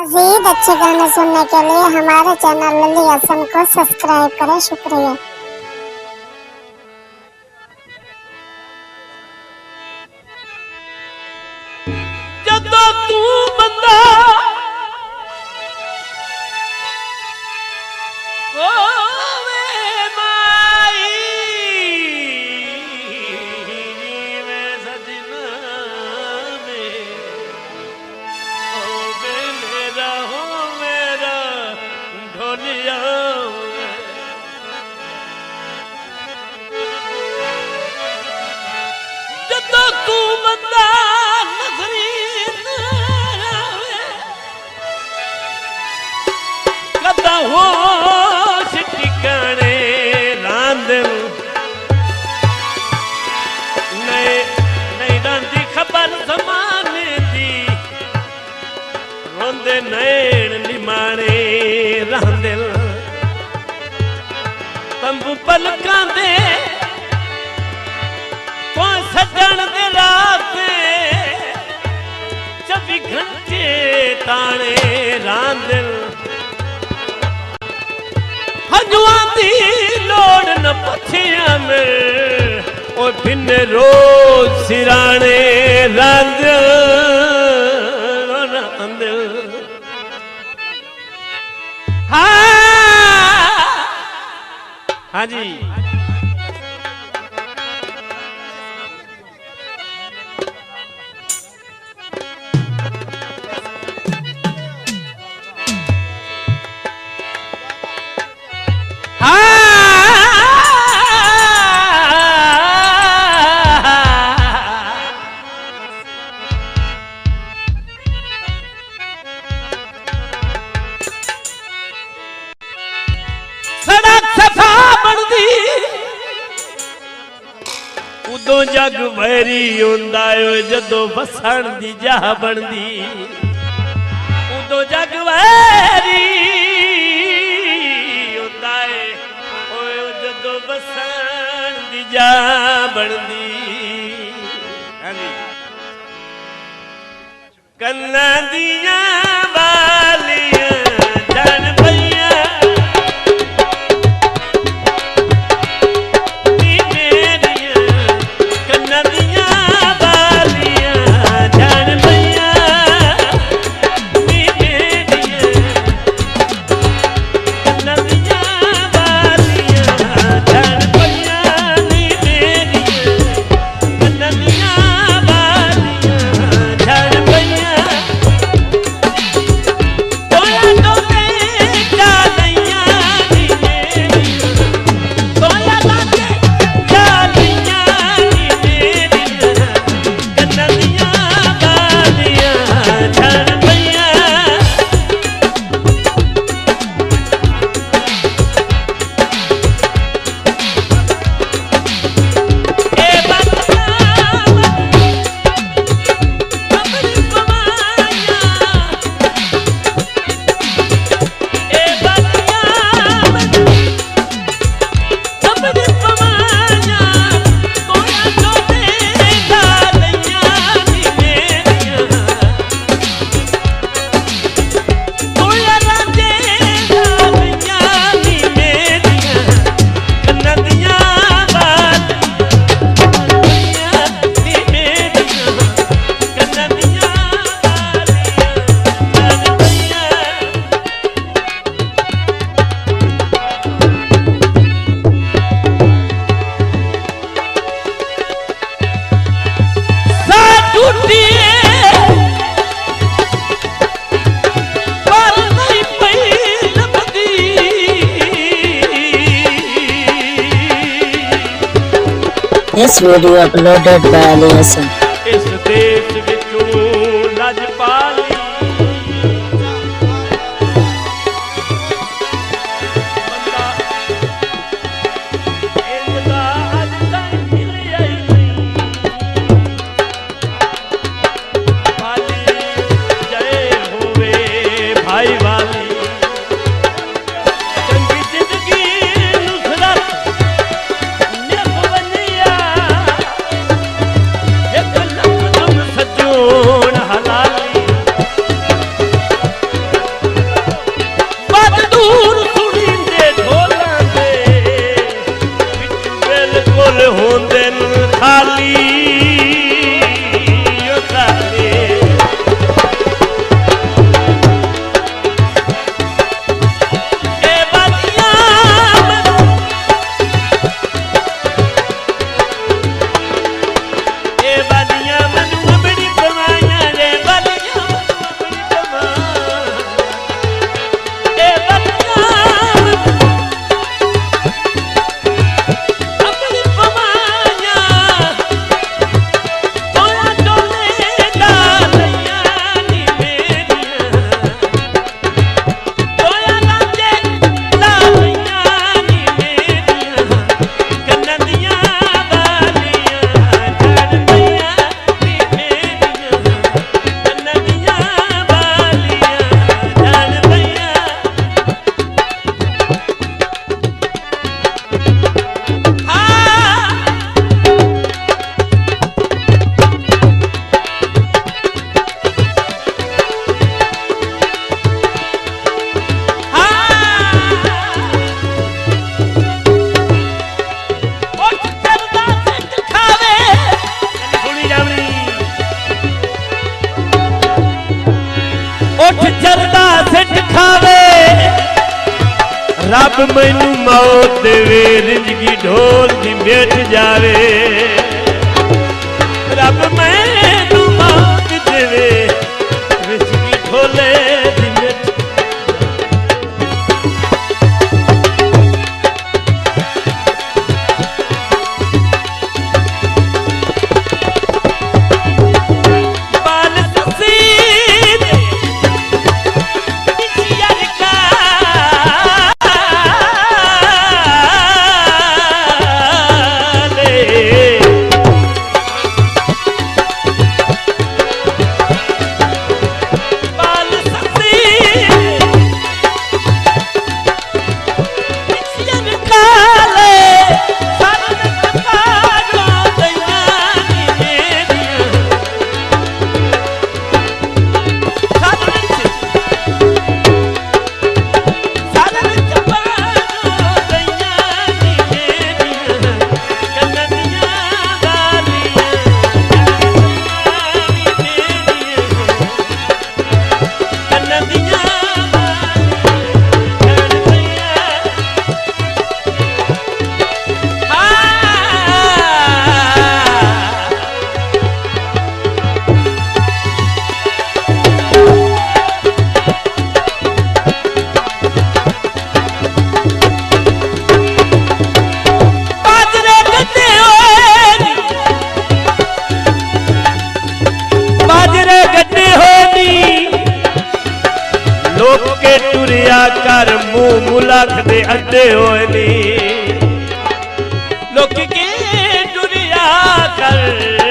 मजीद अच्छे गाने सुनने के लिए हमारे चैनल लली हसन को सब्सक्राइब करें। शुक्रिया। जदों तू बंदा होश ठिकाने रांदल नहीं रंदी खबर ज़माने दी रोंदे नैण निमाणे रांदल तंबू पलकां दे कोई सजण दे राते 24 घंटे ताणे रांदल हजवाती लोड़ न पछिया में और बिन रोज सिराने रंग हाँ जी उदों जग वैरी हुंदा है जदों वसण दी जाह बनदी उदों जग वैरी हुंदा है जदों वसण दी जाह बनदी कन्ना दियां वालियां जान भैया This video uploaded by Ali Hassan. इस देश विचों लजपाली ਚਰਦਾ ਸਿੱਟ ਖਾਵੇ ਰੱਬ ਮੈਨੂੰ ਮੌਤ ਦੇਵੇ ਰਿੰਜਗੀ ਢੋਲ ਦੀ ਮਿਟ ਜਾਵੇ ਰੱਬ ਮੈਨੂੰ ਮੌਤ ਦੇਵੇ ਰਿੰਜਗੀ ਢੋਲੇ ਦੀ ਮਿਟ ਲੋਕੇ ਟੁਰਿਆ ਕਰ ਮੂੰਹ ਮੁਲਕ ਦੇ ਅੱਡੇ ਹੋਏ ਨੀ ਲੋਕੀ ਕੀ ਟੁਰਿਆ ਕਰ